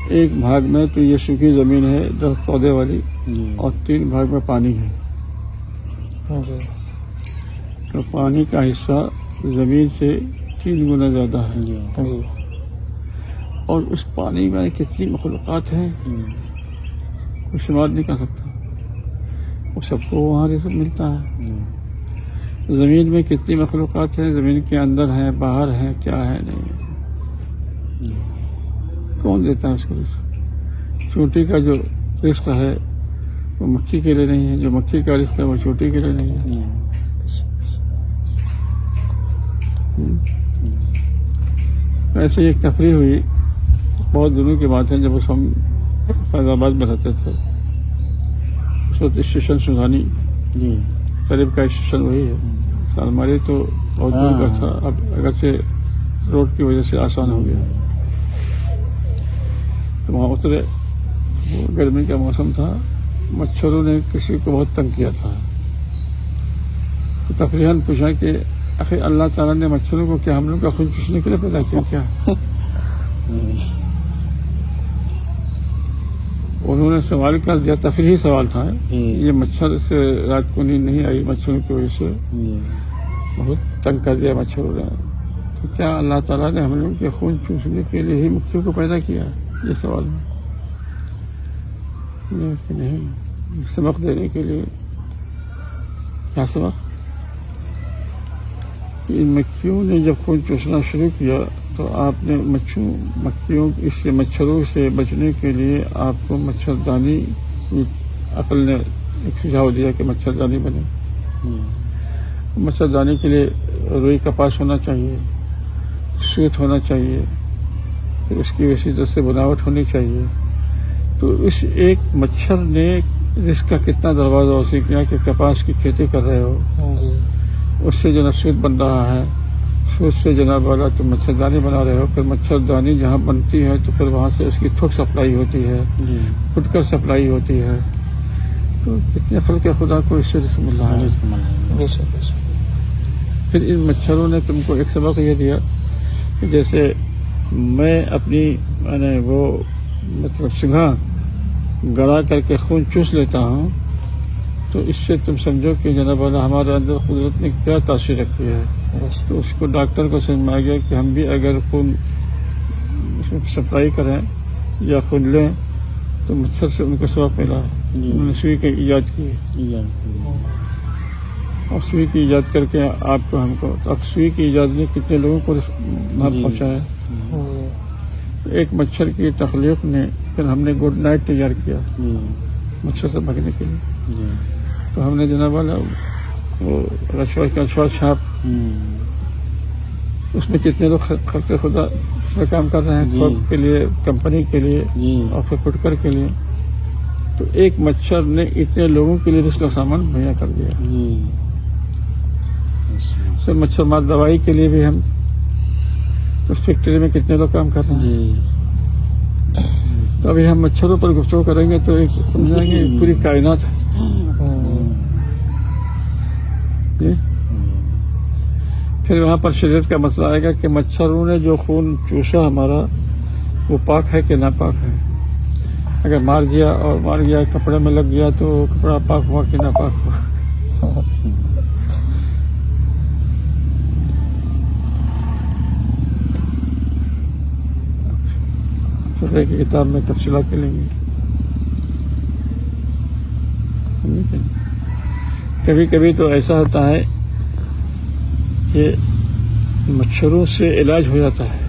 ایک بھاگ میں تو یہ سوکھی زمین ہے درخت پودے والی اور 3 بھاگ میں پانی ہے. تو پانی کا حصہ زمین سے 3 گنا زیادہ ہے. اور اس پانی میں کتنی مخلوقات ہیں کوئی شمار نہیں کر سکتا. وہ سب کو وہاں رزق ملتا ہے. زمین میں کتنی مخلوقات ہیں، زمین کے اندر ہیں، باہر ہیں، کیا ہے نہیں. کون دیتا ہے اس کو رزق؟ چونٹی کا جو رزق ہے وہ مکھی کے لیے نہیں ہے، جو مکھی کا رزق ہے وہ چونٹی کے لیے نہیں ہے. ایسے ایک تفریح ہوئی بہت دنوں کی بات ہے جب اس ہم فیض آباد میں رہتے تھے. اس وقت اسٹیشن سوزانی قریب کا اسٹیشن وہی ہے. سالماری تو بہت دور کا تھا، اب اگرچہ روڈ کی وجہ سے آسان ہو گیا. تو وہاں اترے، گرمی کا موسم تھا، مچھروں نے کسی کو بہت تنگ کیا تھا. تو تفریحاً پوچھا کہ آخر اللہ تعالیٰ نے مچھروں کو کیا ہم لوگ کا خون چوسنے کے لیے پیدا کیا کیا؟ انہوں نے سوال کر دیا، تفریحی سوال تھا. یہ مچھر سے رات کو نیند نہیں آئی، مچھروں کی وجہ سے بہت تنگ کر دیا مچھروں نے. تو کیا اللہ تعالیٰ نے ہم لوگ کے خون چوسنے کے لیے ہی مکھیوں کو پیدا کیا؟ یہ سوال نہیں، سبق دینے کے لیے. کیا سبق؟ ان مکھیوں نے جب خون چوسنا شروع کیا تو آپ نے مچھروں سے بچنے کے لیے آپ کو مچھردانی، عقل نے ایک سجھاؤ دیا کہ مچھردانی بنے. مچھردانی کے لیے روئی کپاس ہونا چاہیے، سوت ہونا چاہیے، پھر اس کی ویسی طرح سے بناوٹ ہونی چاہیے. تو اس ایک مچھر نے رزق کا کتنا دروازہ وسیع کیا کہ کپاس کی کھیتی کر رہے ہو، اس سے جو سوت بن رہا ہے، سوت سے جناب والا تم مچھردانی بنا رہے ہو. پھر مچھردانی جہاں بنتی ہے تو پھر وہاں سے اس کی تھوک سپلائی ہوتی ہے، پھٹکر سپلائی ہوتی ہے. تو کتنے خلق خدا کو اس سے رزق مل رہا ہے. پھر ان مچھروں نے تم کو ایک سبق یہ دیا کہ جیسے میں نے وہ مطلب سنگھا گڑا کر کے خون چوس لیتا ہوں، تو اس سے تم سمجھو کہ جناب والا ہمارے اندر قدرت نے کیا تاثیر رکھی ہے. تو اس کو ڈاکٹر کو سمجھ میں آ گیا کہ ہم بھی اگر خون سپلائی کریں یا خون لیں تو مچھر سے ان کو سبق ملا. انہوں نے سوئی کی ایجاد کی، اور سوئی کی ایجاد کر کے آپ کو ہم کو، اب سوئی کی ایجاد نے کتنے لوگوں کو نہ پہنچایا. ایک مچھر کی تخلیق نے پھر ہم نے گڈ نائٹ تیار کیا مچھر سے بھگنے کے لیے. تو ہم نے جناب والا وہ رشوہ چھاپ، اس میں کتنے لوگ خلق خدا اس میں کام کر رہے ہیں، تھوک کے لیے، کمپنی کے لیے اور پھر فٹکر کے لیے. تو ایک مچھر نے اتنے لوگوں کے لیے رزق کا سامان مہیا کر دیا. پھر مچھر مار دوائی کے لیے بھی ہم اس فیکٹری میں کتنے لوگ کام کر رہے ہیں. تو ابھی ہم مچھروں پر گفتگو کریں گے تو ایک سمجھائیں گے پوری کائنات. پھر وہاں پر شریعت کا مسئلہ آئے گا کہ مچھروں نے جو خون چوسا ہمارا وہ پاک ہے کہ ناپاک ہے. اگر مار گیا کپڑے میں لگ گیا تو کپڑا پاک ہوا کہ ناپاک ہوا. فقہ کی کتاب میں تفصیلات ملیں گی. کبھی کبھی تو ایسا ہوتا ہے کہ مچھروں سے علاج ہو جاتا ہے.